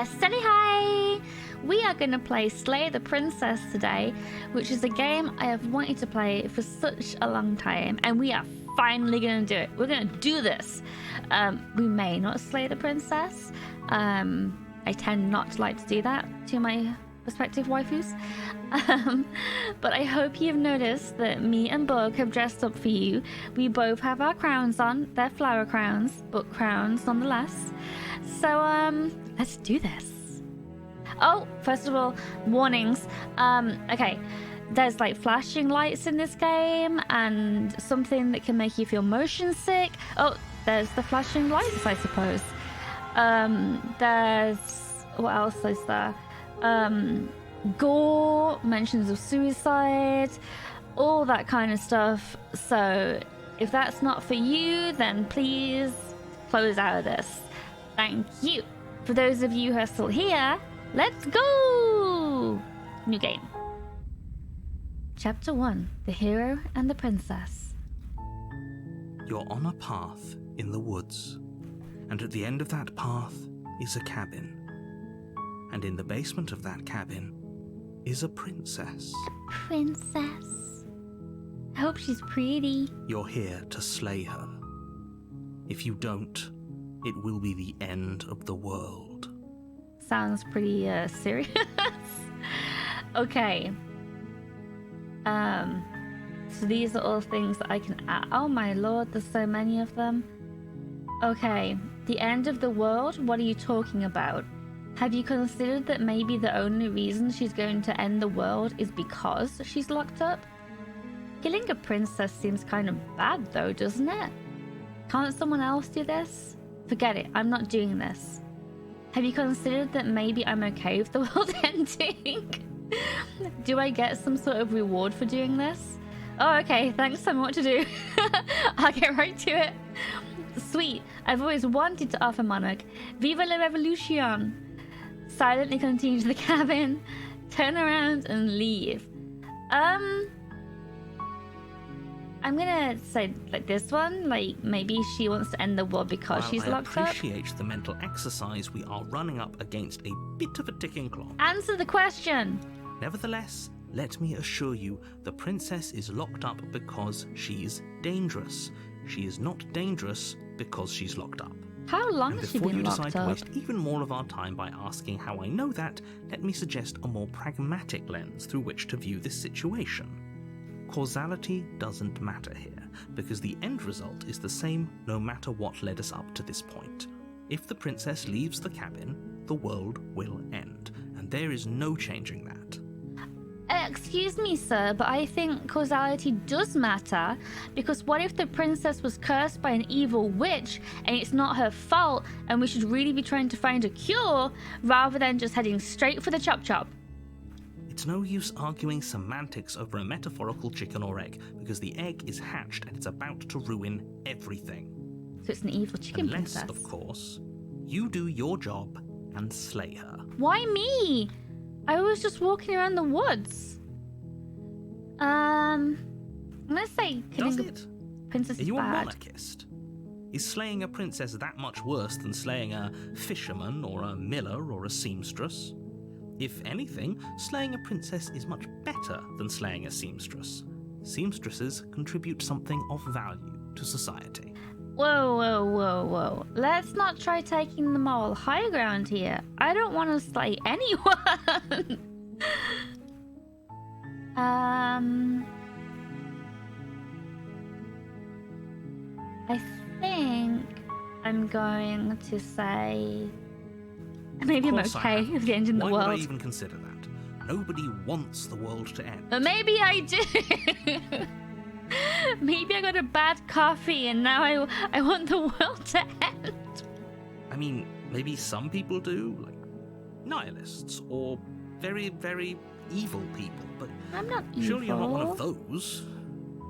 Steady hi! We are going to play Slay the Princess today, which is a game I have wanted to play for such a long time, and we are finally going to do it. We're going to do this. We may not slay the princess. I tend not to like to do that to my prospective waifus. But I hope you've noticed that me and Bug have dressed up for you. We both have our crowns on. They're flower crowns, but crowns nonetheless. So, let's do this. Oh, first of all, warnings. Okay, there's like flashing lights in this game and something that can make you feel motion sick. Oh, there's the flashing lights, I suppose. There's... what else is there? Gore, mentions of suicide, all that kind of stuff. So if that's not for you, then please close out of this. Thank you. For those of you who are still here, let's go! New game. Chapter 1, The Hero and the Princess. You're on a path in the woods, and at the end of that path is a cabin. And in the basement of that cabin is a princess. Princess. I hope she's pretty. You're here to slay her. If you don't, it will be the end of the world. Sounds pretty serious. Okay. So these are all things that I can add. Oh my lord, there's so many of them. Okay. The end of the world? What are you talking about? Have you considered that maybe the only reason she's going to end the world is because she's locked up? Killing a princess seems kind of bad though, doesn't it? Can't someone else do this? Forget it, I'm not doing this. Have you considered that maybe I'm okay with the world ending? Do I get some sort of reward for doing this? Oh, okay, thanks, tell me what to do. I'll get right to it. Sweet, I've always wanted to offer Monarch. Viva la revolution! Silently continue to the cabin, turn around and leave. I'm gonna say like this one, like maybe she wants to end the world because While she's locked up. I appreciate the mental exercise, we are running up against a bit of a ticking clock. Answer the question. Nevertheless, let me assure you, the princess is locked up because she's dangerous. She is not dangerous because she's locked up. How long And has she before been you locked decide to up? waste even more of our time by asking how I know that, let me suggest a more pragmatic lens through which to view this situation. Causality doesn't matter here, because the end result is the same no matter what led us up to this point. If the princess leaves the cabin, the world will end, and there is no changing that. Excuse me, sir, but I think causality does matter, because what if the princess was cursed by an evil witch and it's not her fault and we should really be trying to find a cure rather than just heading straight for the chop-chop? It's no use arguing semantics over a metaphorical chicken or egg, because the egg is hatched and it's about to ruin everything. So it's an evil chicken Unless, princess. of course, you do your job and slay her. Why me? I was just walking around the woods. I'm gonna say Does killing it? a princess Are is you a bad. monarchist? Is slaying a princess that much worse than slaying a fisherman or a miller or a seamstress? If anything, slaying a princess is much better than slaying a seamstress. Seamstresses contribute something of value to society. Whoa, whoa, whoa, whoa. Let's not try taking the moral high ground here. I don't want to slay anyone. I think I'm going to say... maybe I'm okay with the end in the Why would I world. even consider that? Nobody wants the world to end. But maybe I do. Maybe I got a bad coffee and now I want the world to end. I mean, maybe some people do, like nihilists or very, very evil people, but I'm not evil. surely you're not one of those,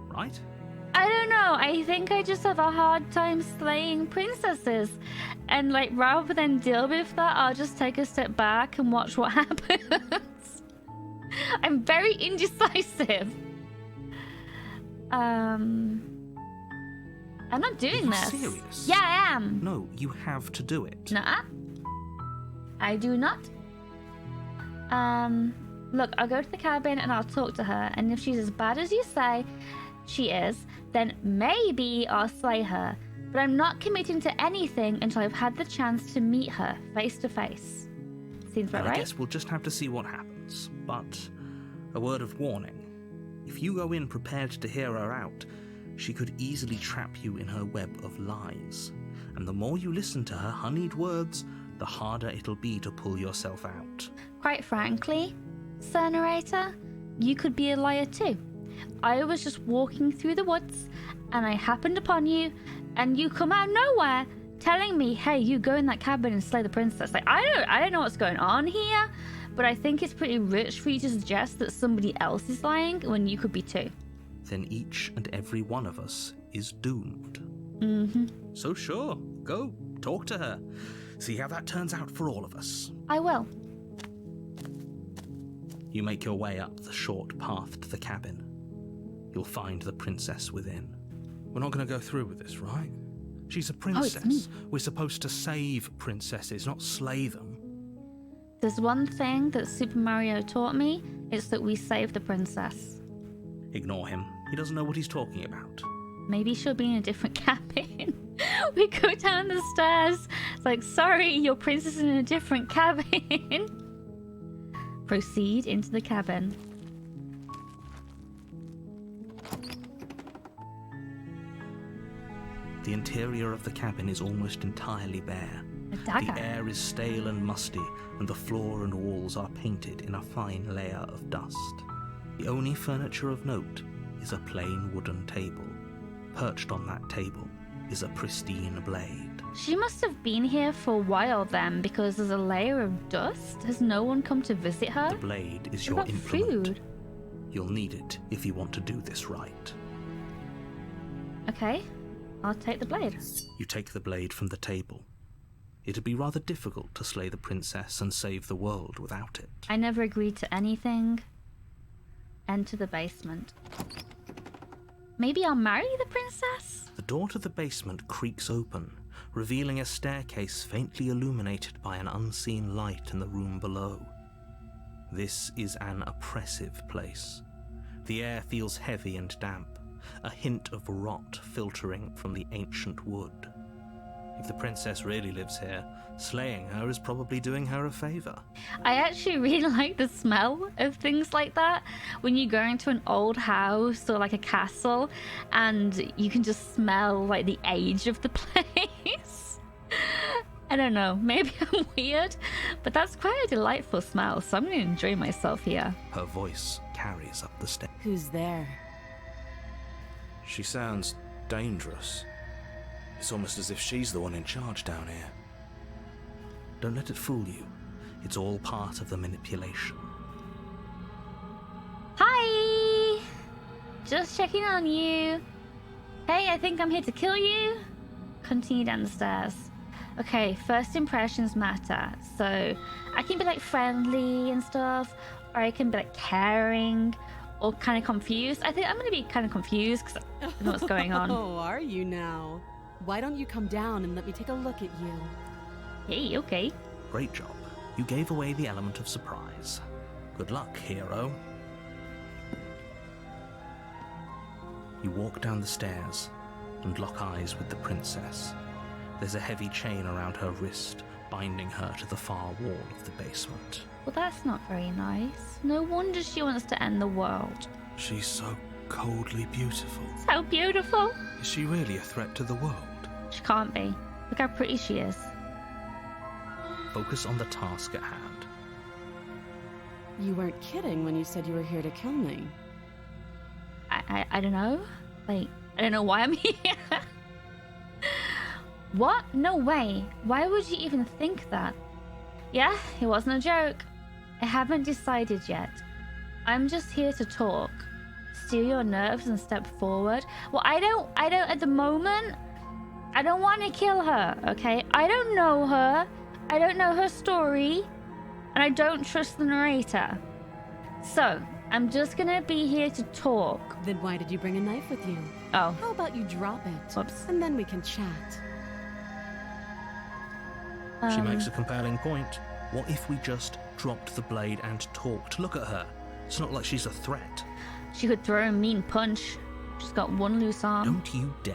right? I don't know. I think I just have a hard time slaying princesses. And like, rather than deal with that, I'll just take a step back and watch what happens. I'm very indecisive. I'm not doing Are you this. serious? Yeah, I am. No, you have to do it. Nah. I do not. Look, I'll go to the cabin and I'll talk to her, and if she's as bad as you say she is, then maybe I'll slay her. But I'm not committing to anything until I've had the chance to meet her face to face. Seems about right? I guess we'll just have to see what happens. But a word of warning. If you go in prepared to hear her out, she could easily trap you in her web of lies. And the more you listen to her honeyed words, the harder it'll be to pull yourself out. Quite frankly, Sir Narrator, you could be a liar too. I was just walking through the woods and I happened upon you, and you come out of nowhere telling me, hey, you go in that cabin and slay the princess. Like, I don't know what's going on here, but I think it's pretty rich for you to suggest that somebody else is lying when you could be too. Then each and every one of us is doomed. Mm-hmm. So sure, go, talk to her. See how that turns out for all of us. I will. You make your way up the short path to the cabin. You'll find the princess within. We're not going to go through with this, right? She's a princess. Oh, it's me. We're supposed to save princesses, not slay them. There's one thing that Super Mario taught me, it's that we save the princess. Ignore him. He doesn't know what he's talking about. Maybe she'll be in a different cabin. We go down the stairs. It's like, sorry, your princess is in a different cabin. Proceed into the cabin. The interior of the cabin is almost entirely bare. A dagger. The air is stale and musty, and the floor and walls are painted in a fine layer of dust. The only furniture of note is a plain wooden table. Perched on that table is a pristine blade. She must have been here for a while then, because there's a layer of dust. Has no one come to visit her? The blade is your What about implement. food? You'll need it if you want to do this right. Okay, I'll take the blade. You take the blade from the table. It'd be rather difficult to slay the princess and save the world without it. I never agreed to anything. Enter the basement. Maybe I'll marry the princess? The door to the basement creaks open, revealing a staircase faintly illuminated by an unseen light in the room below. This is an oppressive place. The air feels heavy and damp, a hint of rot filtering from the ancient wood. If the princess really lives here, slaying her is probably doing her a favor. I actually really like the smell of things like that. When you go into an old house or like a castle and you can just smell like the age of the place. I don't know, maybe I'm weird, but that's quite a delightful smell, so I'm going to enjoy myself here. Her voice carries up the stairs. Who's there? She sounds dangerous. It's almost as if she's the one in charge down here. Don't let it fool you. It's all part of the manipulation. Hi! Just checking on you. Hey, I think I'm here to kill you. Continue down the stairs. Okay, first impressions matter. So I can be like friendly and stuff, or I can be like caring, or kind of confused. I think I'm going to be kind of confused because I don't know what's going on. Oh, are you now? Why don't you come down and let me take a look at you? Hey, okay. Great job. You gave away the element of surprise. Good luck, hero. You walk down the stairs and lock eyes with the princess. There's a heavy chain around her wrist, binding her to the far wall of the basement. Well, that's not very nice. No wonder she wants to end the world. She's so coldly beautiful. So beautiful. Is she really a threat to the world? She can't be. Look how pretty she is. Focus on the task at hand. You weren't kidding when you said you were here to kill me. I don't know. Like, I don't know why I'm here. What? No way. Why would you even think that? Yeah, it wasn't a joke. I haven't decided yet. I'm just here to talk. Steal your nerves and step forward. Well, I don't at the moment. I don't want to kill her, okay? I don't know her. I don't know her story. And I don't trust the narrator. So, I'm just gonna be here to talk. Then why did you bring a knife with you? Oh. How about you drop it? Whoops. And then we can chat. She makes a compelling point. What if we just dropped the blade and talked? Look at her. It's not like she's a threat. She could throw a mean punch. She's got one loose arm. Don't you dare.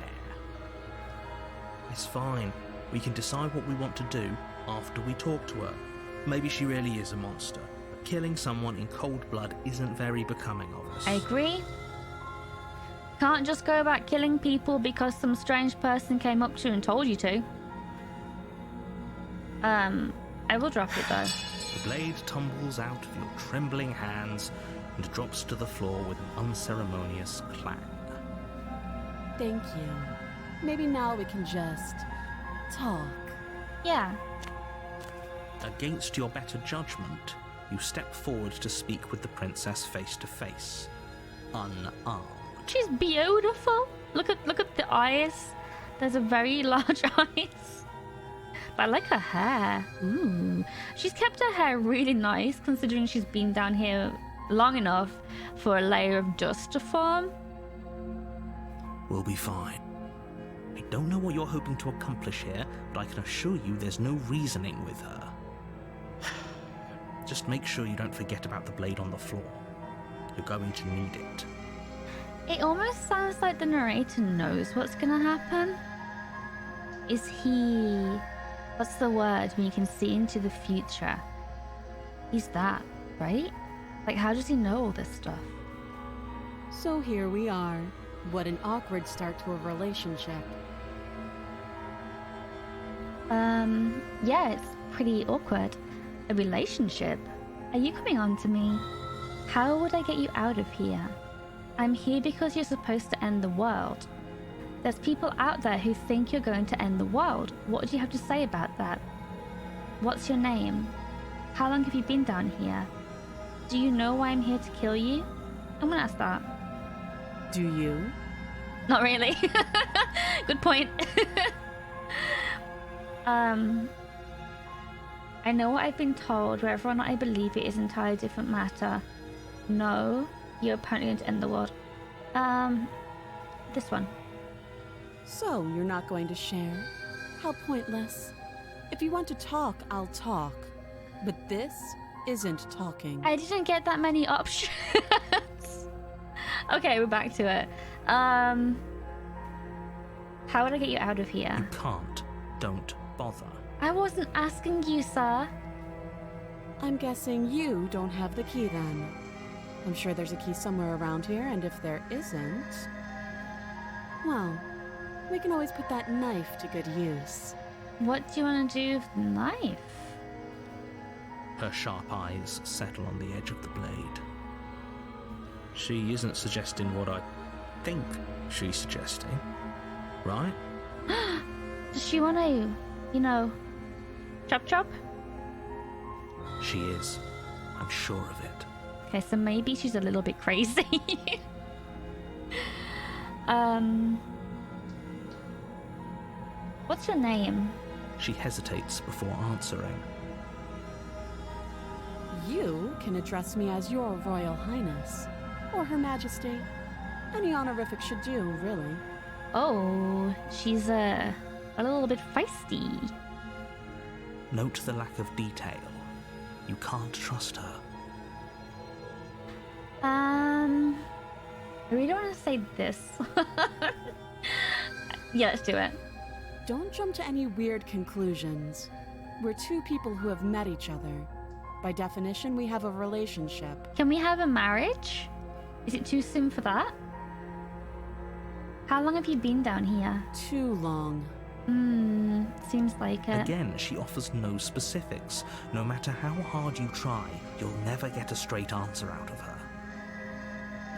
It's fine. We can decide what we want to do after we talk to her. Maybe she really is a monster, but killing someone in cold blood isn't very becoming of us. I agree. Can't just go about killing people because some strange person came up to you and told you to. I will drop it though. The blade tumbles out of your trembling hands and drops to the floor with an unceremonious clang. Thank you. Maybe now we can just talk. Yeah. Against your better judgment, you step forward to speak with the princess face to face, unarmed. She's beautiful. Look at the eyes. There's a very large eyes. But I like her hair. Ooh. She's kept her hair really nice considering she's been down here long enough for a layer of dust to form. We'll be fine. I don't know what you're hoping to accomplish here, but I can assure you there's no reasoning with her. Just make sure you don't forget about the blade on the floor. You're going to need it. It almost sounds like the narrator knows what's gonna happen. Is he... What's the word when you can see into the future? He's that, right? Like, how does he know all this stuff? So here we are. What an awkward start to a relationship. Yeah, it's pretty awkward. A relationship? Are you coming on to me? How would I get you out of here? I'm here because you're supposed to end the world. There's people out there who think you're going to end the world. What do you have to say about that? What's your name? How long have you been down here? Do you know why I'm here to kill you? I'm gonna ask that. Do you? Not really. Good point. I know what I've been told. Whether or not I believe it is an entirely different matter. No, you're apparently going to end the world. This one. So, you're not going to share? How pointless. If you want to talk, I'll talk. But this isn't talking. I didn't get that many options. Okay, we're back to it. How would I get you out of here? You can't. Don't bother. I wasn't asking you, sir. I'm guessing you don't have the key then. I'm sure there's a key somewhere around here, and if there isn't... well, we can always put that knife to good use. What do you want to do with the knife? Her sharp eyes settle on the edge of the blade. She isn't suggesting what I think she's suggesting, right? Does she want to, you know, chop chop? She is. I'm sure of it. Okay, so maybe she's a little bit crazy. What's your name? She hesitates before answering. You can address me as your Royal Highness, or Her Majesty. Any honorific should do, really. Oh, she's a little bit feisty. Note the lack of detail. You can't trust her. I really don't want to say this. Yeah, let's do it. Don't jump to any weird conclusions. We're two people who have met each other. By definition, we have a relationship. Can we have a marriage? Is it too soon for that? How long have you been down here? Too long. Seems like it. Again, she offers no specifics. No matter how hard you try, you'll never get a straight answer out of her.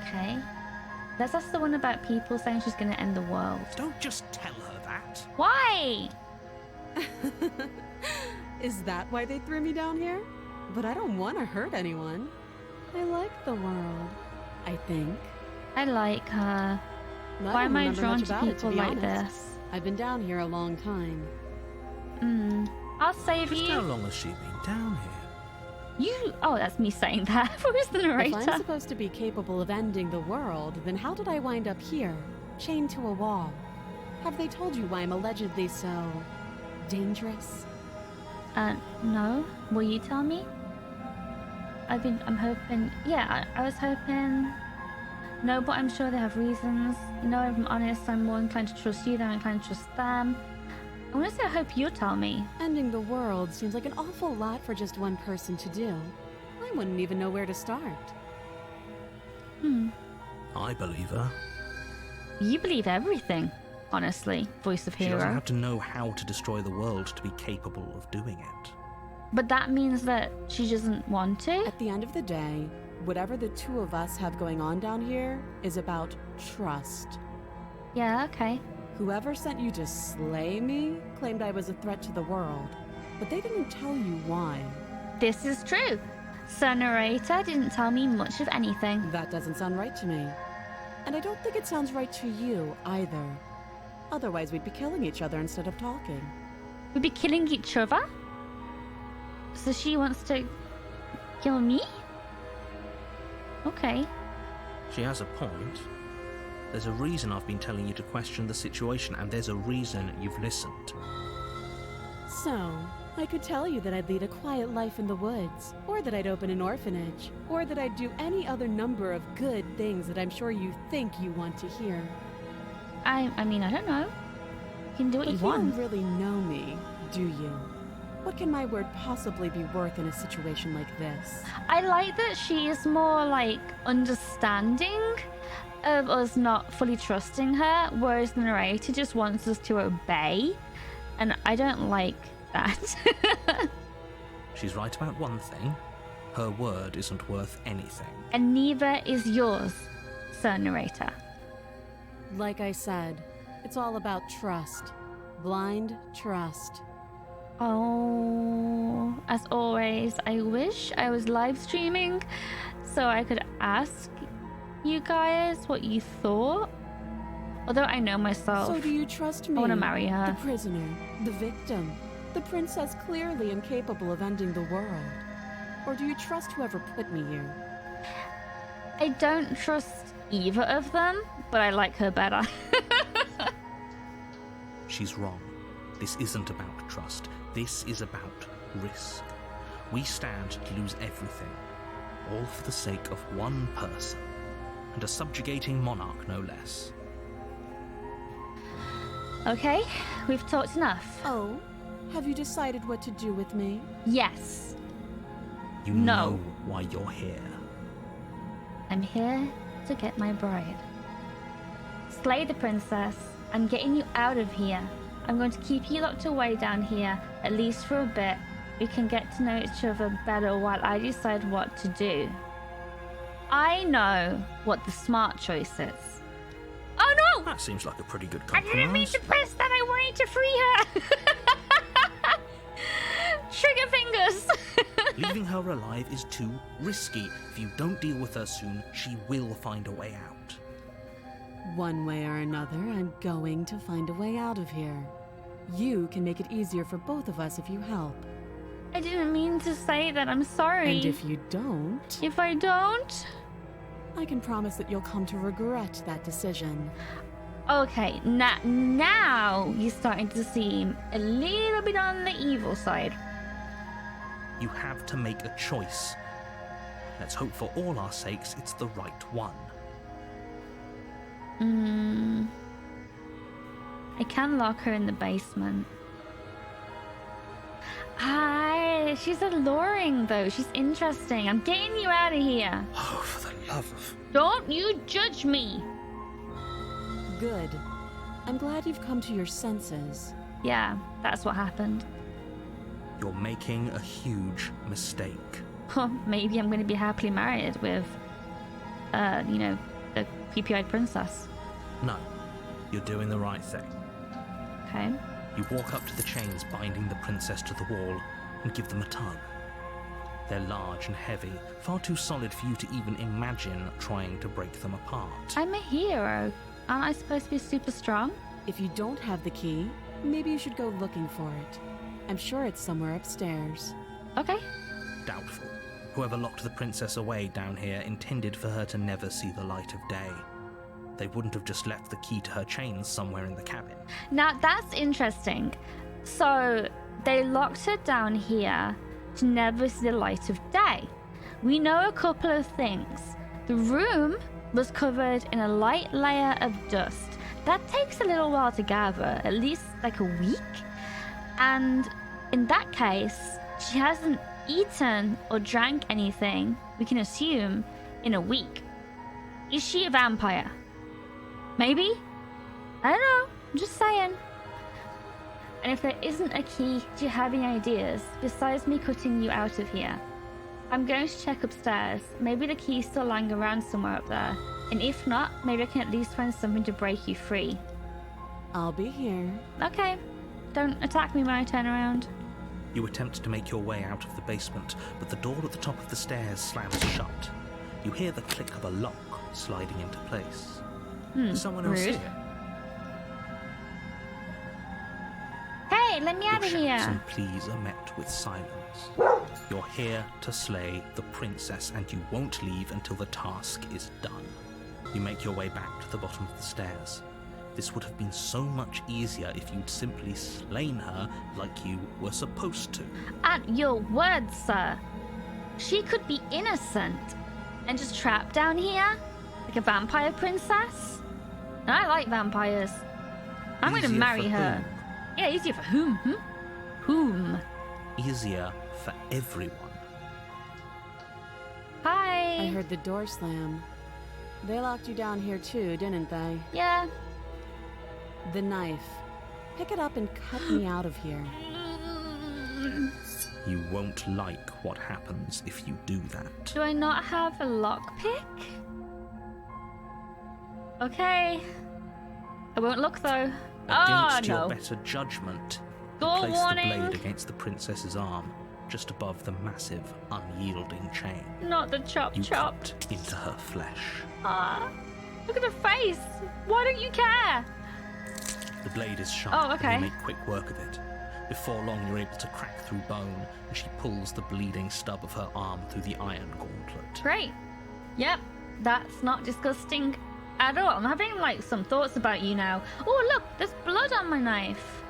Okay. Let's ask the one about people saying she's going to end the world. Don't just tell her that. Why? Is that why they threw me down here? But I don't want to hurt anyone. I like the world, I think. I like her. Why am I drawn to people like this? I've been down here a long time. I'll save Just you. how long has she been down here? Oh, that's me saying that. Who's the narrator? If I'm supposed to be capable of ending the world, then how did I wind up here, chained to a wall? Have they told you why I'm allegedly so dangerous? No. Will you tell me? I'm hoping, yeah, I was hoping. No, but I'm sure they have reasons. You know, if I'm honest, I'm more inclined to trust you than I'm inclined to trust them. I want to say I hope you tell me. Ending the world seems like an awful lot for just one person to do. I wouldn't even know where to start. I believe her. You believe everything, honestly, voice of She doesn't hero. have to know how to destroy the world to be capable of doing it. But that means that she doesn't want to? At the end of the day, whatever the two of us have going on down here is about trust. Yeah, okay. Whoever sent you to slay me claimed I was a threat to the world, but they didn't tell you why. This is true. Sir Narrator didn't tell me much of anything. That doesn't sound right to me. And I don't think it sounds right to you either. Otherwise, we'd be killing each other instead of talking. We'd be killing each other? So she wants to kill me? Okay. She has a point. There's a reason I've been telling you to question the situation, and there's a reason you've listened. So, I could tell you that I'd lead a quiet life in the woods, or that I'd open an orphanage, or that I'd do any other number of good things that I'm sure you think you want to hear. I mean, I don't know. You can do what But you you want. don't really know me, do you? What can my word possibly be worth in a situation like this? I like that she is more like understanding of us not fully trusting her, whereas the narrator just wants us to obey. And I don't like that. She's right about one thing. Her word isn't worth anything. And neither is yours, Sir Narrator. Like I said, it's all about trust. Blind trust. Oh, as always, I wish I was live streaming so I could ask you guys what you thought. Although I know myself. So do you trust me? I want to marry her. The prisoner, the victim, the princess clearly incapable of ending the world. Or do you trust whoever put me here? I don't trust either of them, but I like her better. She's wrong. This isn't about trust. This is about risk. We stand to lose everything, all for the sake of one person, and a subjugating monarch no less. Okay, we've talked enough. Oh, have you decided what to do with me? Yes, You No. know why you're here. I'm here to get my bride. Slay the princess. I'm getting you out of here. I'm going to keep you locked away down here, at least for a bit. We can get to know each other better while I decide what to do. I know what the smart choice is. Oh no! That seems like a pretty good I didn't mean compromise. to press that. I wanted to free her. Trigger fingers. Leaving her alive is too risky. If you don't deal with her soon, she will find a way out. One way or another, I'm going to find a way out of here. You can make it easier for both of us if you help. I didn't mean to say that. I'm sorry. And if you don't, If I don't? I can promise that you'll come to regret that decision. Okay, now you're starting to seem a little bit on the evil side. You have to make a choice. Let's hope for all our sakes it's the right one. I can lock her in the basement. She's alluring though. She's interesting. I'm getting you out of here. Oh, for the love of... Don't you judge me. Good. I'm glad you've come to your senses. Yeah, that's what happened. You're making a huge mistake. Maybe I'm going to be happily married with, the creepy-eyed princess. No, you're doing the right thing. Okay. You walk up to the chains binding the princess to the wall and give them a tug. They're large and heavy, far too solid for you to even imagine trying to break them apart. I'm a hero. Aren't I supposed to be super strong? If you don't have the key, maybe you should go looking for it. I'm sure it's somewhere upstairs. Okay. Doubtful. Whoever locked the princess away down here intended for her to never see the light of day. They wouldn't have just left the key to her chains somewhere in the cabin. Now, that's interesting. So, They locked her down here to never see the light of day. We know a couple of things. The room was covered in a light layer of dust. That takes a little while to gather, at least like a week. And in that case, she hasn't eaten or drank anything, we can assume, in a week. Is she a vampire? Maybe? I don't know. I'm just saying. And if there isn't a key, do you have any ideas besides me cutting you out of here? I'm going to check upstairs. Maybe the key's still lying around somewhere up there. And if not, maybe I can at least find something to break you free. I'll be here. Okay. Don't attack me when I turn around. You attempt to make your way out of the basement, but the door at the top of the stairs slams shut. You hear the click of a lock sliding into place. Someone else rude. here. Hey, let me out of Your shouts here. and pleas are met with silence. You're here to slay the princess, and you won't leave until the task is done. You make your way back to the bottom of the stairs. This would have been so much easier if you'd simply slain her like you were supposed to. At your word, sir. She could be innocent and just trapped down here like a vampire princess. And I like vampires. I'm going to Easier marry for her. whom? Yeah, easier for whom? Whom? Easier for everyone. Hi. I heard the door slam. They locked you down here too, didn't they? Yeah. The knife. Pick it up and cut me out of here. You won't like what happens if you do that. Do I not have a lockpick? Okay. I won't look though. Against Oh, your no. better judgment, you Door place warning. the blade against the princess's arm, just above the massive, unyielding chain. Not the chop You chop. cut into her flesh. Ah. Look at her face. Why don't you care? The blade is sharp, Oh, okay. and you make quick work of it. Before long, you're able to crack through bone, and she pulls the bleeding stub of her arm through the iron gauntlet. Great. Yep. That's not disgusting at all. I'm having like some thoughts about you now. Oh, look, there's blood on my knife.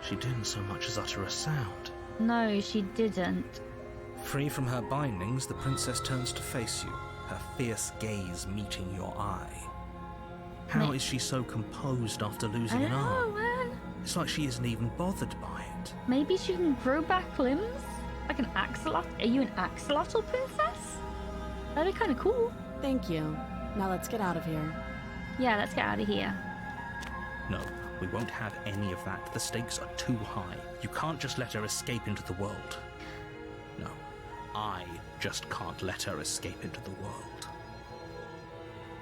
She didn't so much as utter a sound. No, she didn't. Free from her bindings, the princess turns to face you, her fierce gaze meeting your eye. How Ma- is she so composed after I losing don't an know, arm? man. It's like she isn't even bothered by it. Maybe she can grow back limbs? Like an axolotl? Are you an axolotl princess? That'd be kind of cool. Thank you. Now let's get out of here. Yeah, let's get out of here. No, we won't have any of that. The stakes are too high. You can't just let her escape into the world. No, I just can't let her escape into the world.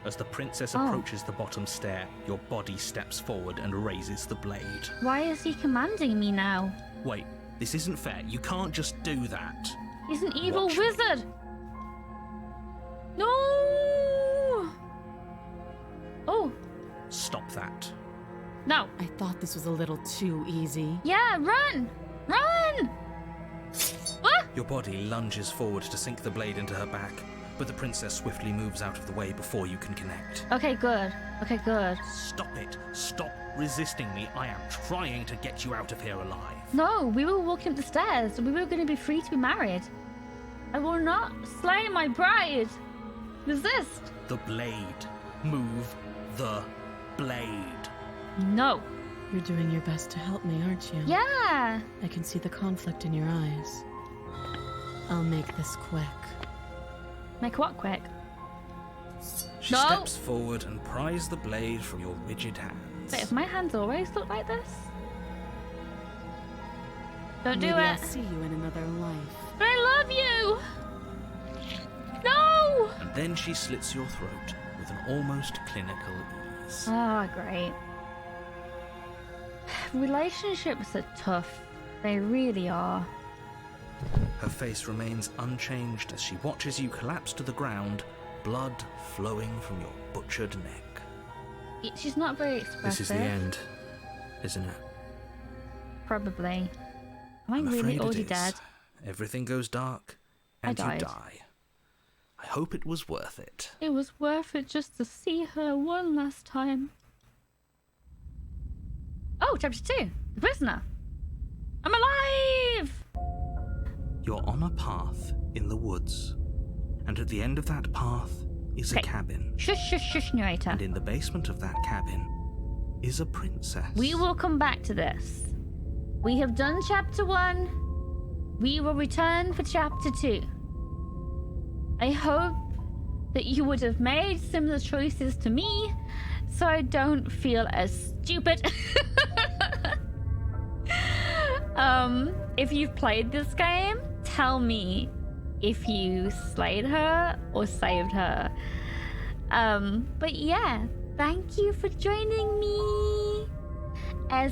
As the princess Oh. approaches the bottom stair, your body steps forward and raises the blade. Why is he commanding me now? Wait, this isn't fair. You can't just do that. He's an evil Watch me. wizard. No. Oh, Stop that. no. I thought this was a little too easy. Yeah, run! Run! Ah! Your body lunges forward to sink the blade into her back, but the princess swiftly moves out of the way before you can connect. Okay, good. Okay, good. Stop it. Stop resisting me. I am trying to get you out of here alive. No, we were walking up the stairs. We were going to be free to be married. I will not slay my bride. Resist. The blade. Move the blade. No. You're doing your best to help me, aren't you? Yeah. I can see the conflict in your eyes. I'll make this quick. Make what quick? She No. steps forward and pries the blade from your rigid hands. Wait, have my hands always looked like this? Don't do Maybe I'll it. see you in another life. But I love you. No. And then she slits your throat with an almost clinical ease. Ah, great. Relationships are tough. They really are. Her face remains unchanged as she watches you collapse to the ground, blood flowing from your butchered neck. She's not very expressive. This is the end, isn't it? Probably. Am I I'm really afraid it already is. dead? Everything goes dark, and you died. die. I hope it was worth it. It was worth it just to see her one last time. Oh, chapter 2. The prisoner. I'm alive! You're on a path in the woods, and at the end of that path is a Okay. cabin. Shush, narrator. And in the basement of that cabin is a princess. We will come back to this. We have done chapter 1. We will return for chapter 2. I hope that you would have made similar choices to me, so I don't feel as stupid. If you've played this game, tell me if you slayed her or saved her. But yeah, thank you for joining me. Bye.